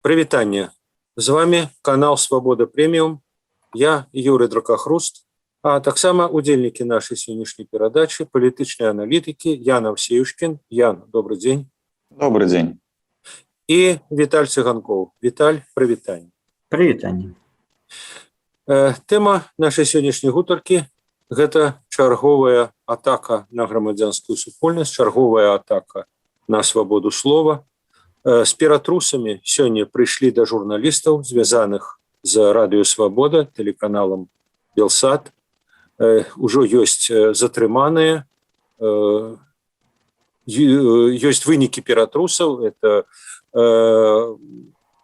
Прывітанне. З вами канал Свабода Прэміум. Я Юрый Дракахруст, а таксама удзельнікі нашай сённяшняй перадачы палітычныя аналітыкі Ян Авсеюшкін. Ян, добрый дзень. Добрый дзень. І Віталь Цыганкоў. Віталь, прывітанне. Прывітанне. Тэма нашай сённяшняй гутаркі – гэта чарговая атака на грамадзянскую супольнасць, чарговая атака на свабоду слова. З ператрусамі сёння прыйшлі да журналістаў, звязаных з радыё Свабода, тэлеканалам Белсат. Ужо ёсць затрыманыя, ёсць вынікі ператрусаў, это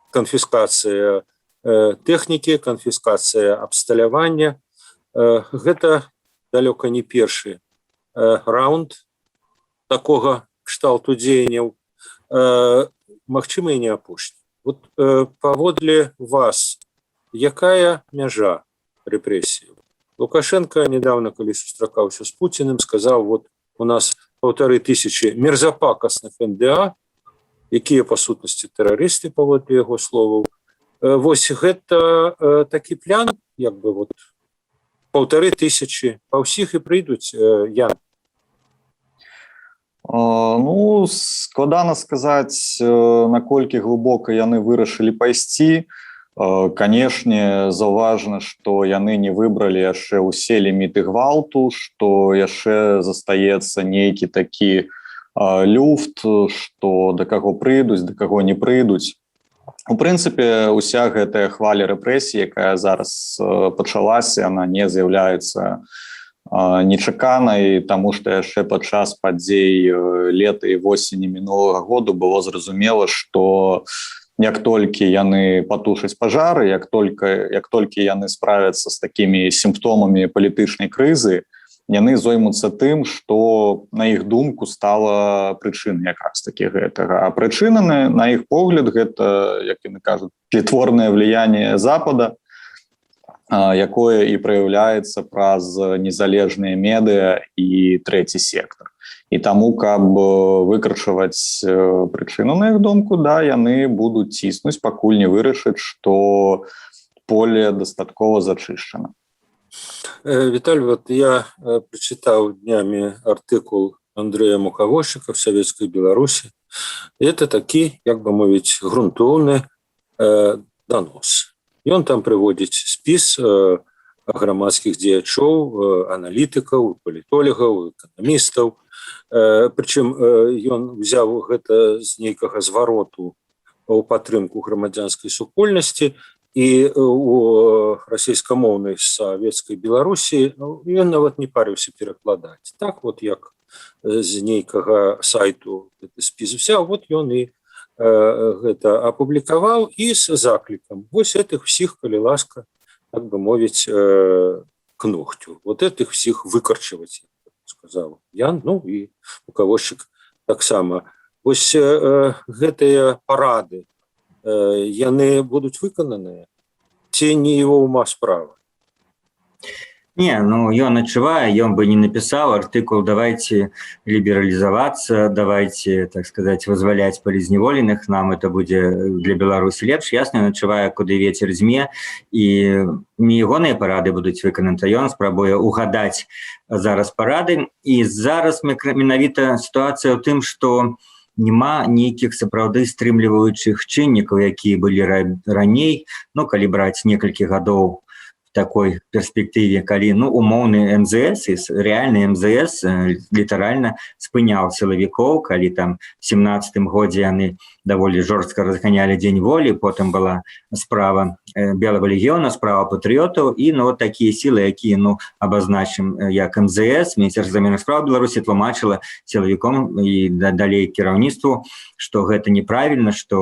канфіскацыя тэхнікі, канфіскацыя абсталявання. Гэта далёка не першы раунд такога кшталту дзеянняў. Магчыма, і не апошні. Вот паводле вас, якая мяжа рэпрэсіяў? Лукашенко недавно, калі сустракаўся з Пуціным, сказаў, вот у нас 1500 мерзапакасных НДА, якія па сутнасці тэрарысты, паводле яго словаў. Вось гэта такі план, як бы вот 1500 па ўсіх і прыйдуць, Ян? Ну, складана сказаць, наколькі глыбока яны вырашылі пайсці. Канешне, заўважна, што яны не выбралі яшчэ ўсе ліміты гвалту, што яшчэ застаецца нейкі такі люфт, што да каго прыйдуць, да каго не прыйдуць. У прынцыпе, уся гэтая хваля рэпрэсій, якая зараз пачалася, яна не з'яўляецца нечаканай, таму што яшчэ падчас падзей лета і восені мінулага году было зразумела, што як толькі яны патушаць пажары, як толькі яны справяцца з такімі сімптомамі палітычнай крызы, яны зоймуцца тым, што, на іх думку, стала прычынай якраз такі гэтага. А прычына, на іх погляд, гэта, як яны кажуць, тлетворнае влияние Запада, якое і праяўляецца праз незалежныя медыа і трэці сектор. І таму, каб выкрачваць прычыну, на іх думку, да, яны будуць ціснуць, пакуль не вырашаць, што поле дастаткова зачышчана. Виталь, вот я прочитал днями артикул Андрея Муховощика в Советской Беларуси. Это таки, как бы мовить, грунтовный донос. И он там приводит спіс грамадскіх дзеячоў, аналітыкаў, палітолагаў, эканамістаў. Прычым ён взяў гэта з нейкага звароту ў падтрымку грамадзянскай супольнасці, і у расійскамоўнай савецкай Беларусі ён нават не парыўся перакладаць. Так вот, як з нейкага сайту гэты спіс взяў, вот ён і гэта апублікаваў і з заклікам. Вось этих всіх, калі ласка, так бы мовіць, к ногтю. Вот этих всіх выкарчваць, сказаў Ян, ну і Муховощик таксама. Вось гэтыя парады, яны будуць выкананыя, ці не его ума справа? Не, ну ён адчувае, ён бы не напісаў артыкул «Давайте лібералізавацца, давайте, так сказать, вызваляць палізневоленых, нам это будзе для Беларусі лепш». Ясна, ён адчувае, куды вецер дзьме, і не ягоныя парады будуць выкананы, ён спрабуе угадаць зараз парады. І зараз менавіта сітуацыя ў тым, што няма нейкіх сапраўды стрымліваючых чыннікаў, якія былі раней, ну, калі браць некалькі гадоў такой перспектыве, калі, ну, умоўны МЗС, реальны МЗС літаральна спыняў сілавікоў, калі там в 17-м годзе яны даволі жорстка разганялі дзень волі, потым была справа Белага легіёна, справа патрыётаў, і, ну, вот такія сілы, якія, ну, абазначым як МЗС, Міністэрства замежных спраў Беларусі тлумачыла сілавіком і далей кіраўніцтву, што гэта неправільна, што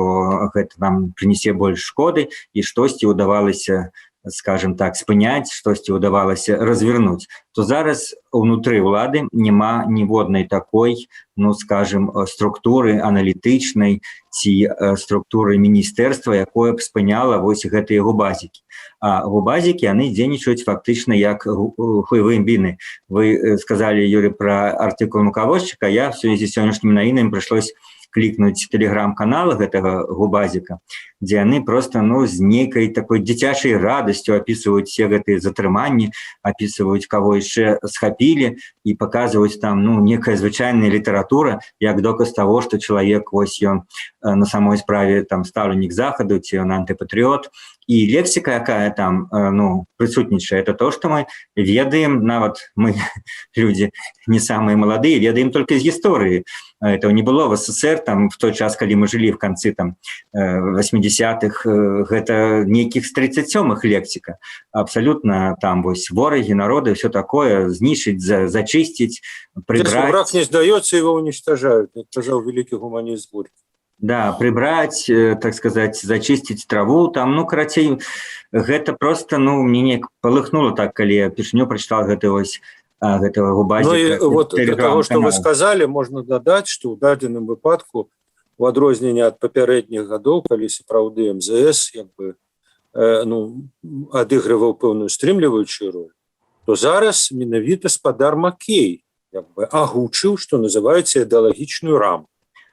гэта нам прынесе больш шкоды, і штосьці ўдавалася, скажем так, спыняць, штосьці ўдавалася развернуць, то зараз унутры ўлады няма ніводнай такой, ну, скажем, структуры аналітычнай ці структуры міністэрства, якое б спыняла вось гэтыя губазікі. А губазікі, яны дзейнічаюць фактычна як хуевыя біны. Вы сказалі, Юрий, про артыкул Муховощика, я в связи з сённяшнімі навінамі прыйшлось клікнуць тэлеграм-каналы гэтага губазіка, дзе яны просто з нейкай такой дзіцячай радасцю апісваюць все гэтыя затрыманні, апісваюць, каго яшчэ схапілі і паказваюць там некая звычайная літаратура як доказ таго, што чалавек вось ён на самой справе там стаўленік захаду, ці ён антыпатрыёт. І лексіка, якая там прысутнічае, это то, што мы ведаем, нават мы, люди не самыя маладыя, ведаем только з гісторыі. Этого не было в СССР там в той час, калі мы жылі в канцы там 80-х, гэта нейкіх з 37-х лексіка. Абсолютно там вось ворагі, народы, все такое, знішчыць, зачысціць, прибраць. Если враг не сдается, его уничтожают, это сказал великий гуманист Горький. Да, прибрать, так сказать, зачистить траву, там, карацей, гэта просто, мне неяк полыхнуло так, калі я першыню прочитал гэтага губазіка. И вот для того, что вы сказали, можно додать, что в дадзеным выпадку, в адрозненне ад папярэдніх гадоў, калі сапраўды МЗС адыгрываў пэўную стрымліваючую роль, то зараз менавіта спадар Макей агучыў, што называецца ідэалагічную рамку.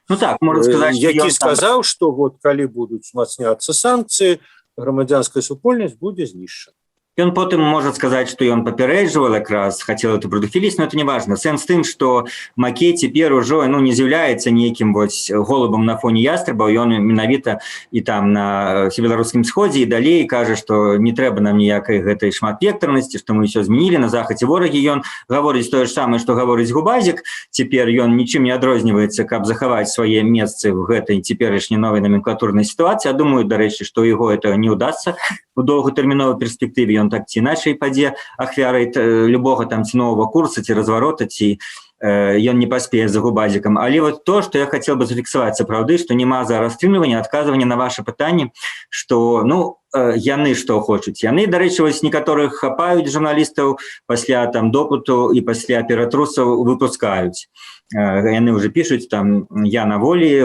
Так, можно сказать, які сказаў, што калі будуць узмацняцца санкцыі, грамадзянская супольнасць будзе знішчана. Ён потым можа сказаць, што ён папярэджваў якраз, хацеў это прадухіліць, но это не важно. Сэнс тым, што Макей цяпер ужо не з'яўляецца нейкім голубам на фоне ястрабаў, ён менавіта і там на беларускім сходзе і далей кажа, што не трэба нам ніякай гэтай шматвектарнасці, што мы ўсё змянілі, на захадзе ворагі. Ён гаворыць тое ж самае, што гаворыць губазік, цяпер ён нічым не адрозніваецца, каб захаваць свае месцы в гэтай цяперашняй новай номенклатурнай сітуацыі. Я думаю, дарэчы, што ў яго это не ўдасца у доўгатэрміновай перспектыве. Ён так ці іначай падзе ахвярай любога там ці нового курса, ці разварота, ці ён не паспее за губазікам. Але то, што я хацеў бы зафіксаваць, сапраўды, што няма зараз стрымлівання, адказвання на ваше пытанне, што яны што хочуць. Яны, дарэчы, некаторых хапаюць журналістаў пасля там допыту і пасля ператрусаў выпускаюць. Яны уже пишуць там: я на волі,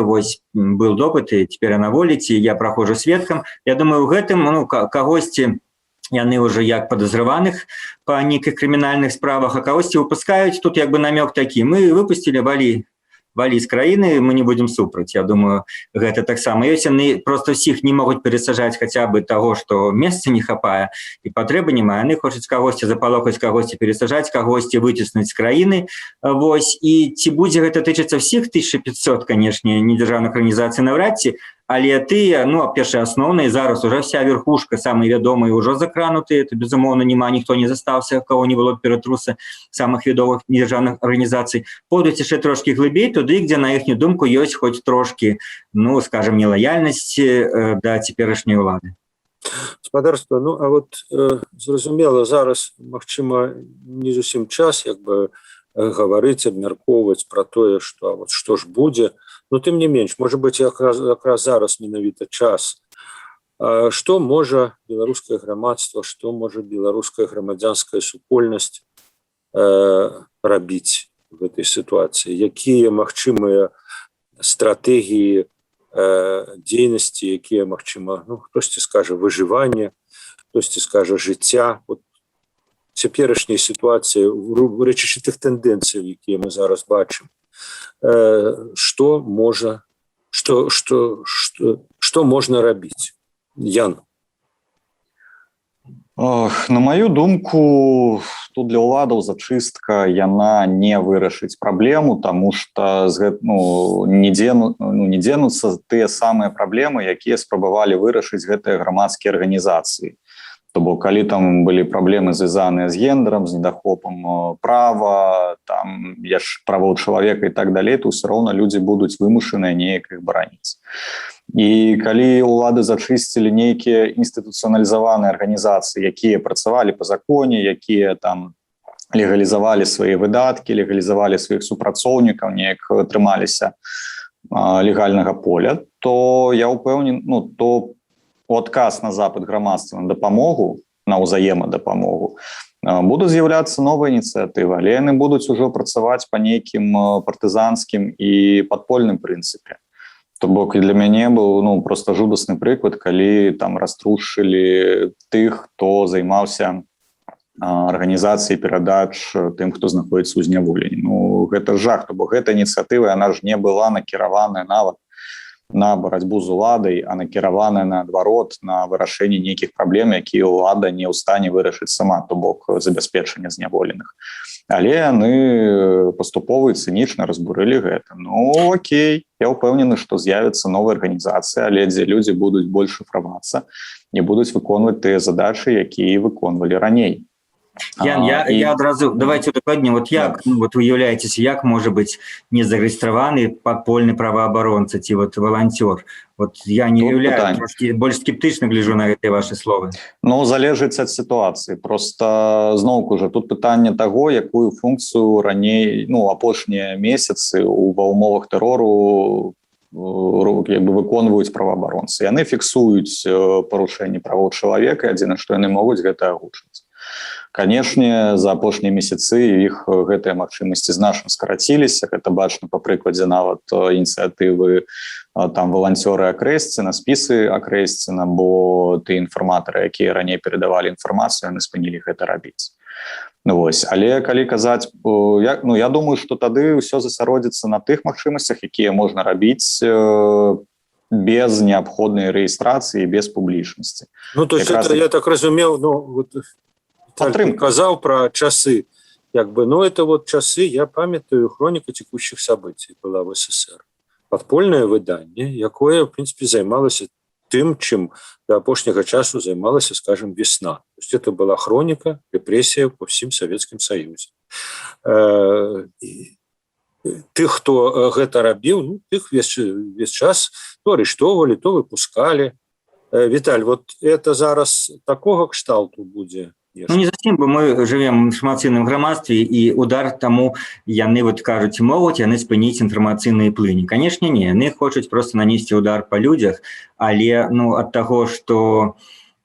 был допыт, і цяпер я на волі, ці я праходжу сведкам. Я думаю, у гэтым кагосьці яны уже як падазрываных па нейкіх крымінальных справах, а кагосьці выпускаюць. Тут намёк такі: мы выпусцілі, валі з краіны, мы не будзем супраць. Я думаю, гэта таксама ёсць. Яны просто ўсіх не могуць перасаджаць хаця бы таго, што месца не хапае і патрэбы няма. Яны хочуць кагосьці запалохаць, кагосьці перасаджаць, кагосьці выціснуць з краіны. І ці будзе гэта тычыцца ўсіх 1500, канешне, недзяржаўных арганізацый навряд ці, але тыя, першыя асноўныя, зараз уже вся верхушка, самыя вядомыя, ўжо закранутыя. Это, безумоўна, ніхто не застаўся, кого не было ператруса самых вядомых недзяржаўных арганізацый. Пойдуць яшчэ трошкі глыбей, туды, дзе, на іхнюю думку, ёсць хоць трошкі, скажем, нелаяльнасці да цяперашняй улады. Гаспадарства, зразумела, зараз, магчыма, не зусім час гаварыць, абмяркоўваць пра тое, што што ж будзе. Но тым не менш, можа быць, якраз зараз менавіта час. Што можа беларускае грамадства, што можа беларуская грамадзянская супольнасць рабіць в этой ситуации? Якія магчымыя стратэгіі дзейнасці, якія магчыма, хтосьці скажа выжыванне, хтосьці скажа жыцця. Цяперашняй сітуацыі, рэчышчы тых тэндэнцый, якія мы зараз бачым. Што можна рабіць? Ян. На маю думку, тут для ўладаў зачыстка яна не вырашыць праблему, таму што не дзенуцца тыя самыя праблемы, якія спрабавалі вырашыць гэтыя грамадскія арганізацыі. То бок, калі там былі праблемы звязаныя з гендерам, з недахопам права, там правоў чалавека і так далей, то ўсё роўна людзі будуць вымушаныя неяк іх бараніць. І калі ўлады зачысцілі нейкія інстытуцыяналізаваныя арганізацыі, якія працавалі па законе, якія там легалізавалі свае выдаткі, легалізавалі сваіх супрацоўнікаў, неяк трымаліся легальнага поля, то я ўпэўнены, то у адказ на запыт грамадства на дапамогу, на ўзаемадапамогу, будуць з'яўляцца новыя ініцыятывы, але яны будуць ужо працаваць па нейкім партызанскім і падпольным прынцыпе. То бок, для мяне быў просто жудасны прыклад, калі там раструшылі тых, хто займаўся арганізацыі перадач тым, хто знаходзіцца ў зняволенні. Ну, гэта жах, то бок гэта ініцыятыва, яна ж не была накіраваная нават на барацьбу з уладай, а накіраваная наадварот на вырашэнне нейкіх праблем, якія ўлада не ў стане вырашыць сама, то бок забяспечання зняволеных. Але яны паступова і цынічна разбурылі гэта. Ну, окей, я ўпэўнены, што з'явіцца новая арганізацыя, але дзе людзі будуць больш шыфравацца і будуць выконваць тыя задачы, якія выконвалі раней. Ян, я адразу, давайте дакладней, вот як, ну, вот вы уяўляецеся, як можа быць незарэгістраваны падпольны праваабаронца ці вот валанцёр? Вот я не уяўляю, трошки больш скептычна гляджу на гэтыя ваши словы. Ну, залежыць ад сітуацыі. Просто зноўку ж тут пытанне таго, якую функцыю раней, ну, апошнія месяцы ва ўмовах тэрору як бы выконваюць праваабаронцы. Яны фіксуюць парушэнні правоў чалавека, адзінае, што яны могуць гэта агучваць. Канешне, за апошнія месяцы іх гэтыя магчымасці значна скараціліся. Гэта бачна па прыкладзе нават ініцыятывы там валанцёры акрэсціна, спісы акрэсціна, бо тыя інфарматары, якія раней перадавалі інфармацыю, яны спынілі гэта рабіць. Ну, вось. Але калі казаць, я думаю, што тады ўсё засяродзіцца на тых магчымасцях, якія можна рабіць без неабходнай рэгістрацыі, без публічнасці. Ну, то есть это, я так разумеў, ну, вот Віталь казаў пра часы, як бы, ну, это вот часы, я памятаю, хроніка текущих событий была в СССР. Подпольное выданне, якое, в принципе, займалася тым, чым до апошняга часу займалася, скажем, весна. То есть это была хроника репрессий по всем Советским Союзе. Тых, хто гэта рабіў, ну, тых весь час то арыштоўвалі, то выпускалі. Віталь, вот это зараз такога кшталту будзе? Ну, не зусім, бо мы живем в інфармаційному грамадстві, і удар тому, яны вот кажуть, могуть, яны спиніць інфармаційні плині. Конечно, не, яны хочуть просто нанести удар по людях, але, ну, от того, что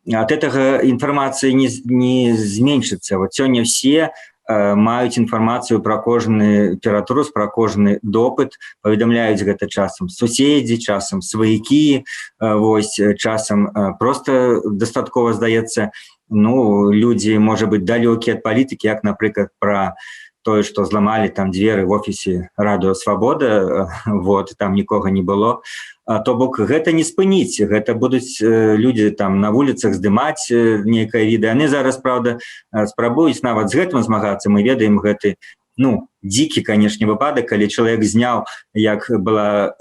от этого информация не зменшится. Вот сегодня все маюць інфармацыю пра кожны ператрус, пра кожны допыт, паведамляюць гэта часам суседзі, часам сваякі, вось, часам просто дастаткова здаецца, ну, людзі, можа быць, далёкія ад палітыкі, як, напрыклад, пра тое, што зламалі там дзверы в офісе Радыё Свабода, вот, там нікога не было. То бок гэта не спыніць, гэта будуць людзі там на вуліцах здымаць нейкае відэа. Яны зараз, правда, спрабуюць нават з гэтым змагацца. Мы ведаем гэты, ну, дзікі, канешне, выпадак, калі чалавек зняў, як была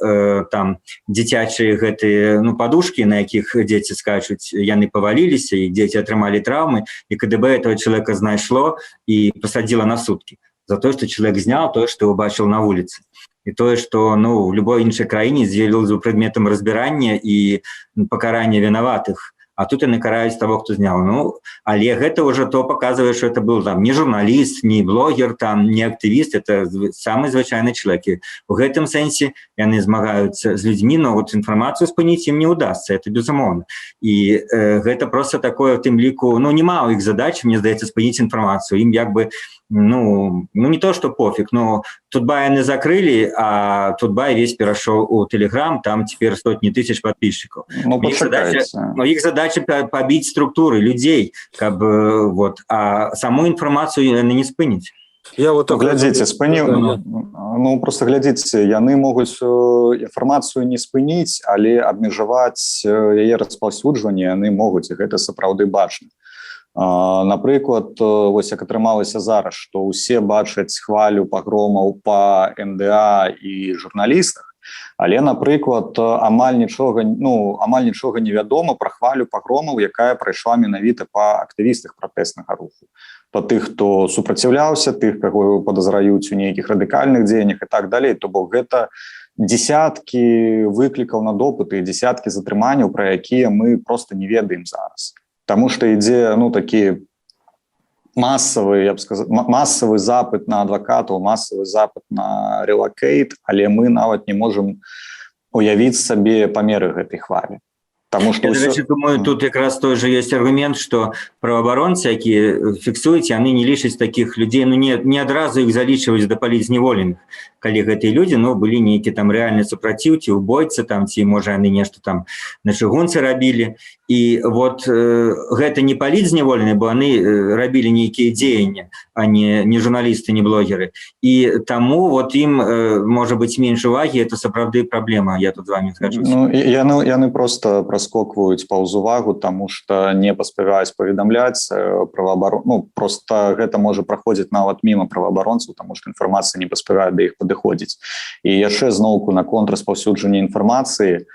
там дзіцячыя гэтыя, ну, падушкі, на якіх дзеці скачуць, яны паваліліся, і дзеці атрымалі траўмы, і КДБ этого чалавека знайшло і пасадзіла на суткі за тое, што чалавек зняў тое, што ўбачыў на вуліцы. І тое, што, ну, в любой іншай краіне з'явілася прадметам разбірання і пакарання вінаватых. А тут яны караюць того, хто зняў. Ну, але гэта ўжо то паказвае, што это был там не журналіст, не блогер, там, не актывіст, это самы звычайны чалавек. У гэтым сэнсе яны змагаюцца з людзьмі, но вот інфармацыю спыніць ім не ўдасца, это безумоўна. І гэта просто такое, в тым ліку, ну, нема ў іх задач, мне здаецца, спыніць інфармацыю. Ім як бы, ну, не то, что пофиг, но Тутбай яны закрыли, а Тутбай весь перешел у Телеграм, там теперь сотни тысяч подписчиков. Ну, их задача побить структуры людей, как бы, вот, а саму информацию яны не спынить. Я вот глядзіце, спыніў, ну, просто глядзіце, яны могуць інфармацыю не спыніць, але абмежаваць яе распаўсюджванне яны могуць, і гэта сапраўды бачна. Напрыклад, вось як атрымалася зараз, што ўсе бачаць хвалю пагромаў па НДА і журналістах, але, напрыклад, амаль нічога невядома пра хвалю пагромаў, якая прайшла менавіта па актывістах пратэснага руху. Па тых, хто супраціўляўся, тых, каго падазраюць у нейкіх радыкальных дзеяннях і так далей. То бок гэта дзесяткі выклікаў на допыты і дзесяткі затрыманняў, пра якія мы проста не ведаем зараз. Таму што ідзе, ну, такі масавы, я б сказаў, масавы запыт на адвакатаў, масавы запыт на релокейт, але мы нават не можам уявіць сабе памеры гэтай хвалі. Таму што Я, до речі, думаю, тут якраз той же есть аргумент, что правоабаронцы, якія фіксуюць, яны не лічаць таких людей, ну не адразу іх залічваюць да палітзняволеных, калі гэтыя людзі, ну, былі нейкі там рэальны супраціў, ці убойцы там, ці можа яны нешта там на чыгунцы рабілі. І вот гэта не палітзняволеныя, бо яны рабілі нейкія дзеянні, а не журналісты, не блогеры. І таму вот ім можа быць менш увагі, это сапраўды праблема, я тут з вами згаджуся. Ну, яны просто праскокваюць паўз увагу, таму што не паспяваюць паведамляць праваабарон. Ну, просто гэта можа праходзіць нават міма праваабаронцаў, таму што інфармацыя не паспявае да іх падыходзіць. І яшчэ зноўку наконт распаўсюджання інфармацыі,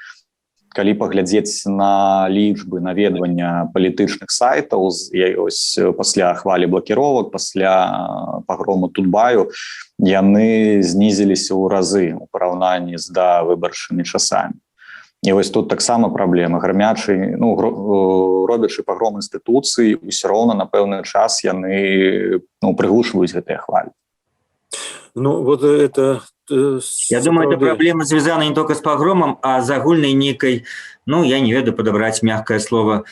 калі паглядзець на лічбы наведвання палітычных сайтаў пасля хвалі блакіровак, пасля пагрому Тутбаю, яны знізіліся ў разы у параўнанні з давыбарчымі часамі. І вось тут таксама праблема. Грамячы, ну, робячы пагром інстытуцый, усё роўна на пэўны час яны, ну, прыглушваюць гэтыя хвалі. Ну, вот это... Я думаю, эта проблема связана не только с погромом, а с огульной некой, ну, я не ведаю подобрать мягкое слово,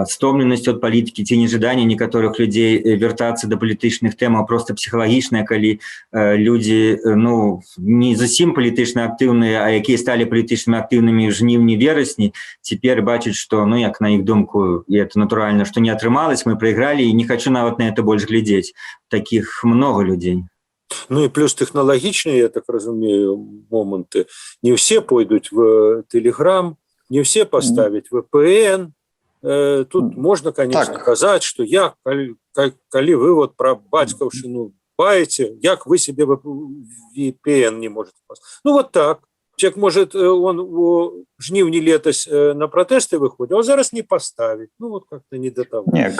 стомленностью от политики, ці нежаданне некаторых людей вяртацца до палітычных тэмаў, просто псіхалагічнае, калі люди, ну, не зусім палітычна актыўныя, а якія сталі палітычнымі актыўнымі в жніўні-верасні, цяпер бачаць, што, ну, як на іх думку, і это натуральна, што не атрымалось, мы прайгралі, і не хочу нават на это больш глядзець. Таких много людей. Ну и плюс технологичные, я так разумею, моменты. Не все пойдут в Telegram, не все поставят VPN. Тут можно, конечно, сказать, что коли вы вот про батьківщину баете, як вы себе VPN не можете поставить. Ну вот так. Человек может, он у жнівні летась на протесты выходит, а зараз не поставить. Ну вот как-то не до того. Не,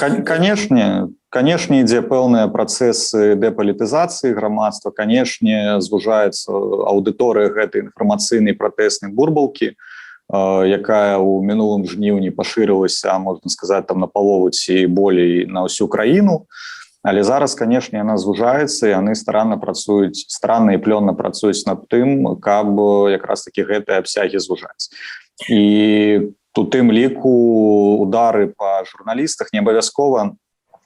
конечно, ідзе пэўныя працэсы дэпалітызацыі грамадства, конечно, звужаецца аўдыторыя гэтай інфармацыйнай пратэснай бурбалкі, якая ў мінулым жніўні пашырылася, можна сказаць, там на палову ці болей на ўсю краіну. Але зараз, конечно, яна звужаецца, і яны старанна і плённа працуюць над тым, каб якраз такі гэтыя абсягі звужаць. І у тым ліку удары па журналістах не абавязкова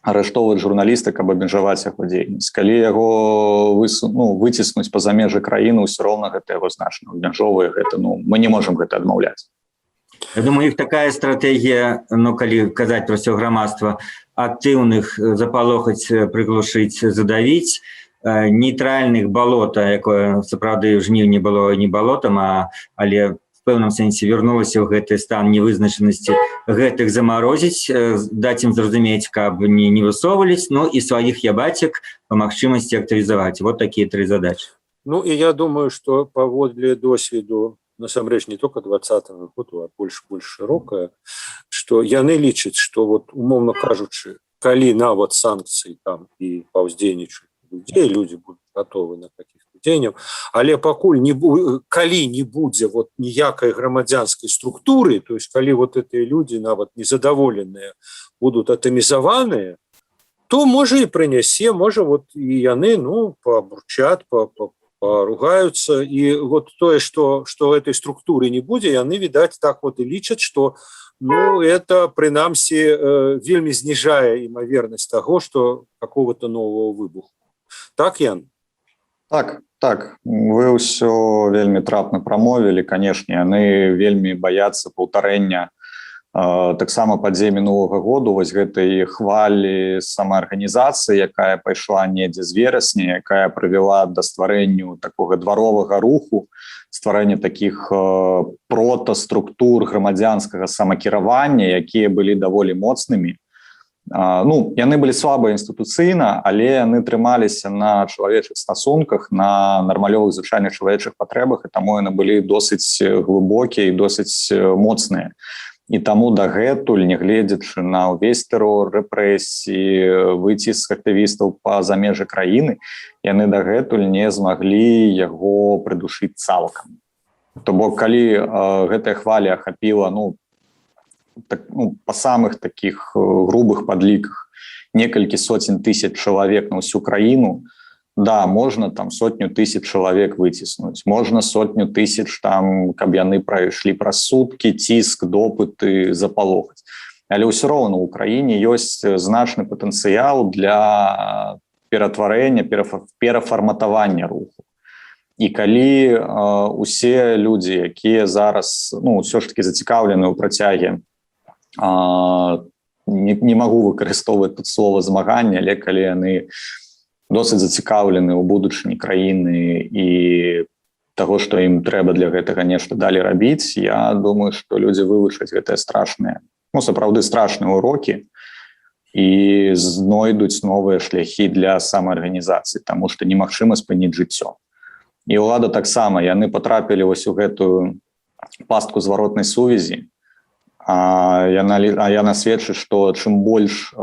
арыштоўваць журналіста, каб абмежаваць яго дзейнасць. Калі яго выціснуць па-за межы краіны, ўсё роўна гэта яго значна абмяжоўвае гэта, ну, мы не можам гэта адмаўляць. Я думаю, іх такая стратэгія, ну, калі казаць пра ўсё грамадства, актыўных запалохаць, прыглушыць, задавіць, нейтральных балота, якое сапраўды ў жніўні было не балотам, але в пэўным сэнсе вярнулася ў гэты стан невызначанасці, гэтых замарозіць, даць ім зразумець, каб не высоўвались, ну і сваіх ябацек па магчымасці актывізаваць. Вот такія тры задачы. Ну і я думаю, што паводле досведу насамрэч не только 20-го году, а больш шырокая, што яны лічаць, што вот умоўна кажучы, калі нават санкцыі там і паўздзейнічаюць людзей, людзі будуць гатовы на каких-то дзеянняў, але пакуль калі не будзе вот ніякай грамадзянскай структуры, то есть калі вот гэтыя людзі нават незадаволеныя будуць атамізаваныя, то можа і прынясе, можа вот і яны, ну, пабурчат, поругаются, и вот тое, что этой структуры не будзе, яны, відаць, так вот и лічаць, что, ну, это, прынамсі, вельмі зніжае імавернасць таго, что какого-то нового выбуху. Так, Ян? Так, вы ўсё вельмі трапна прамовілі, канешне, яны вельмі баяцца паўтарэння таксама падзей мінулага году, вось гэтай хвалі самаарганізацыі, якая пайшла недзе з верасня, якая прывяла да стварэнню такога дваровага руху, стварэння такіх протаструктур грамадзянскага самакіравання, якія былі даволі моцнымі. Ну, яны былі слабыя інстытуцыйна, але яны трымаліся на чалавечых стасунках, на нармалёвых звычайных чалавечых патрэбах, і таму яны былі досыць глыбокія і досыць моцныя. І таму дагэтуль, нягледзячы на ўвесь тэрор, рэпрэсіі, выціск актывістаў па-за межы краіны, яны дагэтуль не змаглі яго прыдушыць цалкам. То бок, калі гэтая хваля ахапіла, па самых такіх грубых падліках некалькі соцень тысяч чалавек на ўсю краіну, Да, можна там 100 000 чалавек выціснуць, можна 100 000 там, каб яны прайшлі праз суткі, ціск, допыты, запалохаць. Але ўсё роўна ў краіне ёсць значны патэнцыял для ператварэння, перафарматавання руху. І калі усе людзі, якія зараз ўсё ж таки зацікаўлены ў працяге, не магу выкарыстоўваць тут слова змагання, але калі яны досыць зацікаўлены ў будучыні краіны і таго, што ім трэба для гэтага нешта далі рабіць, я думаю, што людзі вывучаць гэтыя страшныя, сапраўды страшныя урокі і знойдуць новыя шляхі для самаарганізацыі, таму што немагчыма спыніць жыццё. І ўлада таксама, яны патрапілі вось у гэтую пастку зваротнай сувязі, яна сведчыць, што чым больш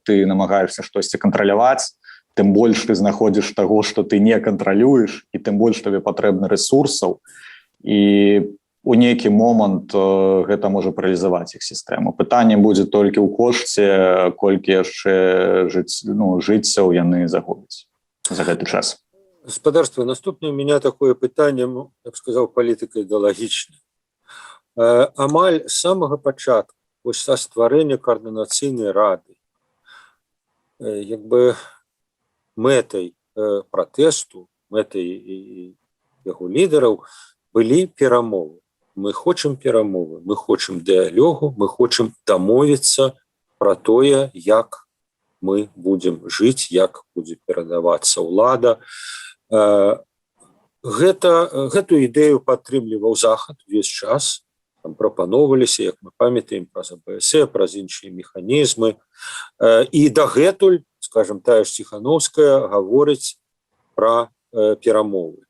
ты намагаешься штосьці кантраляваць, тым больш ты знаходзіш таго, што ты не кантралюеш, і тым больш табе патрэбна рэсурсаў, і у нейкі момант гэта можа паралізаваць іх сістэму. Пытанне будзе толькі ў кошце, колькі яшчэ жыццяў яны загубяць за гэты час. Господарство, наступное у меня такое пытанне, я б сказаў, палітыка-ідэалагічнае. Амаль з самага пачатку, вось са стварэння каардынацыйнай рады, як бы мэтай пратэсту, мэтай яго лідараў былі перамовы. Мы хочам перамовы, мы хочам дыялогу, мы хочам дамовіцца пра тое, як мы будзем жыць, як будзе перадавацца ўлада. Гэту ідэю падтрымліваў Захад увесь час, там прапаноўваліся, як мы памятаем, праз АБС, праз іншыя механізмы. І дагэтуль, скажем, тая ж Ціхановская гаворыць пра перамовы.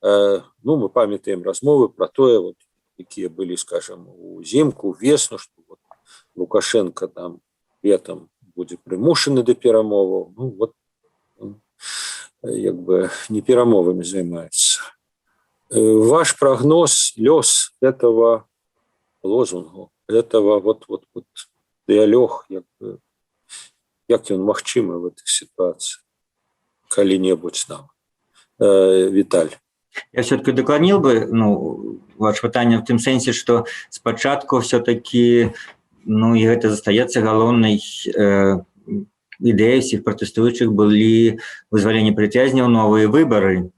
Мы памятаем размовы пра тое, якія былі, скажем, узімку, весну, што Лукашенко там летом будзе прымушаны да перамоваў. Як бы не перамовамі займаецца. Ваш прогноз, лёс этого лозунгу, этого дыялог, як ён магчымы в этой ситуации, калі-небудзь нам? Віталь. Я все-таки докладнил бы, ваше пытанне в тым сэнсе, что спачатку все-таки, и это застаецца галоўнай ідэяй всіх пратэстуючых былі вызваленне прыцязняў, новыя выбары.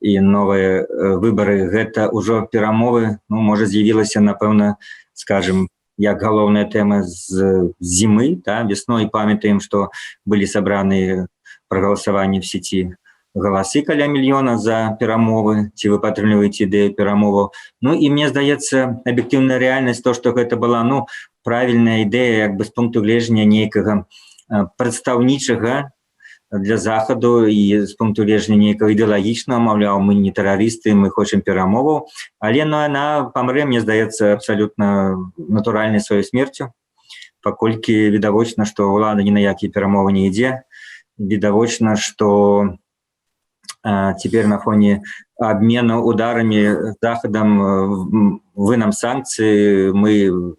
І новыя выбары, гэта ўжо перамовы, можа, з'явілася, напэўна, скажем, як галоўная тэма з зімы, весной памятаем, што былі сабраны прагаласаванні в сеці галасы каля 1 мільёна за перамовы, ці вы падтрымліваеце ідэю перамоваў. І мне здаецца, аб'ектыўная рэальнасць, то, што гэта была, правільная ідэя, як бы з пункту гледжання нейкага прадстаўнічага для Захаду і з пункту гледжання нейкага ідэалагічнага, маўляў, мы не тэрарысты, мы хочам перамоваў, але яна памрэ, мне здаецца, абсалютна натуральнай сваёй смерцю, паколькі відавочна, што ўлада ні на якія перамовы не ідзе, відавочна, што цяпер на фоне абмену ударамі Захадам, вынам санкцыі, мы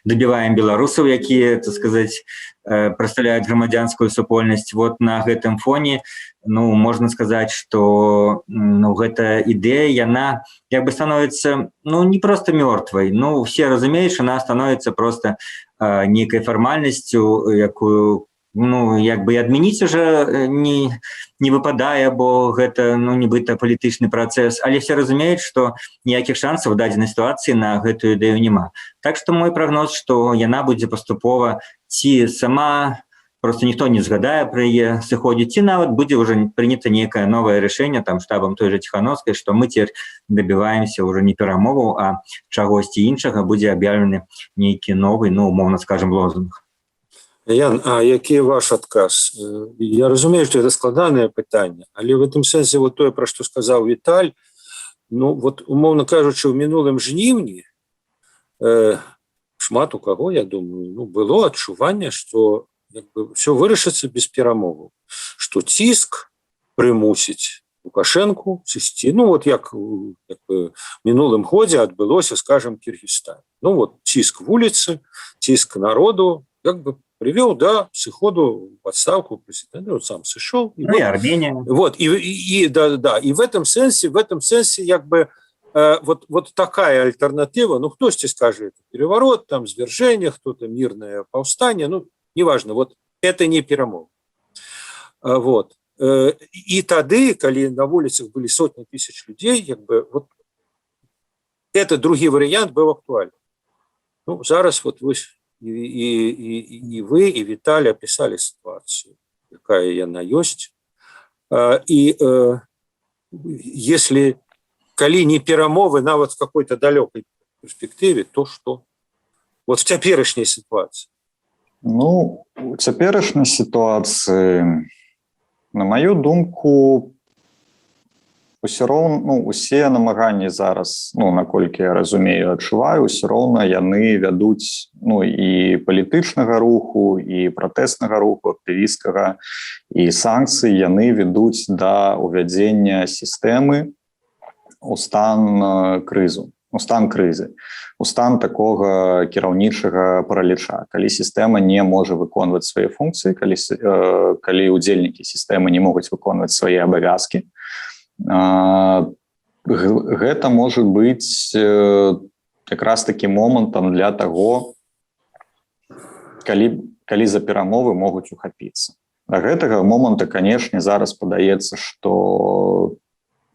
добіваем беларусаў, якія, так сказаць, прадстаўляюць грамадзянскую супольнасць. На гэтым фоне, можна сказаць, што гэта ідэя, яна як бы становіцца, не проста мёртвай. Все разумеюць, яна становіцца проста нейкай фармальнасцю, якую як бы адмяніць уже не выпадае, бо гэта, нібыта палітычны працэс, але все разумеюць, што ніякіх шансаў у дадзенай сітуацыі на гэтую ідэю няма. Так што мой прагноз, што яна будзе паступова, ці сама, просто ніхто не згадае пра яе сыходзіць, ці нават будзе ўжо прынята нейкае новае рашэнне там штабам той жа Ціхановскай, што мы цяпер дабіваемся ўжо не перамоваў, а чагосьці іншага, будзе аб'яўлены нейкі новы, умоўна скажем, лозунг. Ян, які ваш адказ? Я разумею, што гэта складанае пытанне, але в этом сэнсе тое, пра што сказаў Віталь, умоўна кажучы, ў мінулым жніўні шмат у каго, я думаю, было адчуванне, што все вырашыцца без перамоваў, што ціск прымусіць Лукашэнку сысці, як у мінулым годзе адбылося, скажем, Кіргізстане. Ціск вуліцы, ціск народу, привел, да, сыходу в отставку президента, он сам сышел. И Ну вот, и Армения. вот, да, и в этом сенсе, как бы, вот такая альтернатива, ну, кто тебе скажет, переворот, там, свержение, кто-то мирное повстание, ну, неважно, вот это не перамовы. Вот. І тады, калі на вуліцах былі сотні тысяч людзей, як бы, вот, это другі варыянт быў актуальны. Ну, зараз вот вы і вы, і Віталій опісалі сітуацыю, якая яна ёсць. І если калі не перамовы нават в какой-то далёкай перспектыве, то што? Вот в цяперашняй сітуацыі. Ну, у цяперашняй сітуацыі, на маю думку, ўсё роўна, ну, усе намаганні зараз, ну, наколькі я разумею, адчуваю, ўсё роўна яны вядуць, ну, і палітычнага руху, і пратэснага руху, актывісцкага, і санкцыі яны вядуць да ўвядзення сістэмы у стан крызу, у стан крызы, у стан такога кіраўнічага параліча. Калі сістэма не можа выконваць свае функцыі, калі удзельнікі сістэмы не могуць выконваць свае абавязкі, гэта можа быць якраз такі момантам для таго, калі за перамовы могуць ухапіцца. Да гэтага моманта, канешне, зараз падаецца, што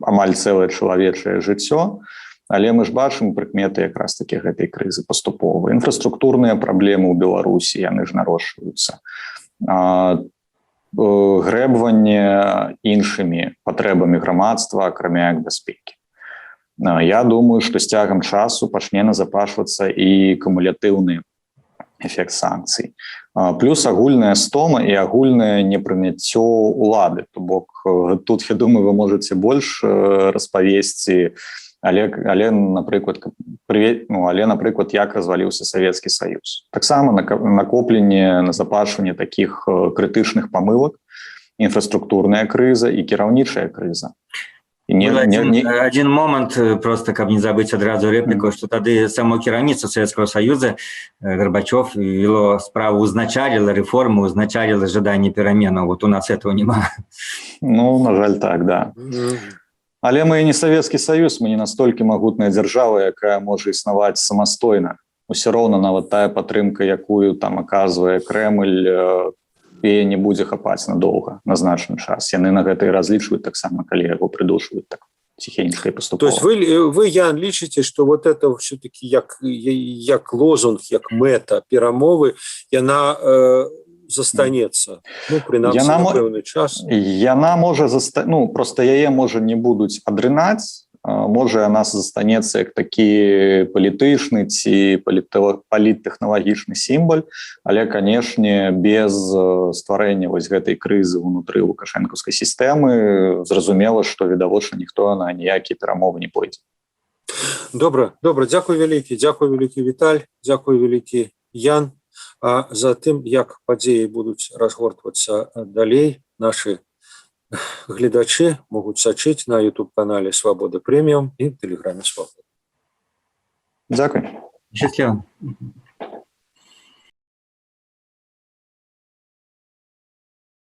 амаль цэлае чалавечае жыццё, але мы ж бачым прыкметы якраз такі гэтай крызы паступова. Інфраструктурныя праблемы ў Беларусі, яны ж нарошчваюцца. Грэбванне іншымі патрэбамі грамадства, акрамя як бяспекі. Я думаю, што з цягам часу пачне назапашвацца і кумулятыўны эфект санкцый. Плюс агульная стома і агульнае непрыняццё улады. То бок тут, я думаю, вы можаце больш распавесці, але, напрыклад, як разваліўся Савецкі Саюз. Таксама накопленне, назапашванне такіх крытычных памылак, інфраструктурная крыза і кіраўнічая крыза. Один момент, просто каб не забыть адразу рэпліку, што тады само кіраўніцтва Савецкага Саюза Горбачев вело справу, узначаліла рэформу, узначаліла жаданне пераменаў. Вот у нас этого няма. Ну, на жаль, так, да. Але мы не Савецкі Саюз, мы не настолькі магутная дзяржава, якая можа існаваць самастойна. Усё роўна нават тая падтрымка, якую там аказвае Крэмль, яе не будзе хапаць надоўга, на значны час. Яны на гэта і разлічваюць таксама, калі яго прыдушваюць так ціхенька і паступова. То есть вы, Ян, лічыце, што вот это все-таки як лозунг, як мэта перамовы, яна застанецца, ну, прынамсі, на пэўны час. Яна можа просто яе можа не будуць адрынаць, можа яна застанецца як такі палітычны ці паліттэхналагічны сімбаль, але, канешне, без стварэння вось гэтай крызы ўнутры лукашэнкаўскай сістэмы зразумела, што відавочна ніхто на ніякія перамовы не пойдзе. Добра, дзякуй вялікі Віталь, дзякуй вялікі Ян. А за тым, як падзеі будуць разгортвацца далей, нашы гледачы могуць сачыць на YouTube-канале Свабода Прэміум і Тэлеграме Свабода. Дзякуй. Счастливо.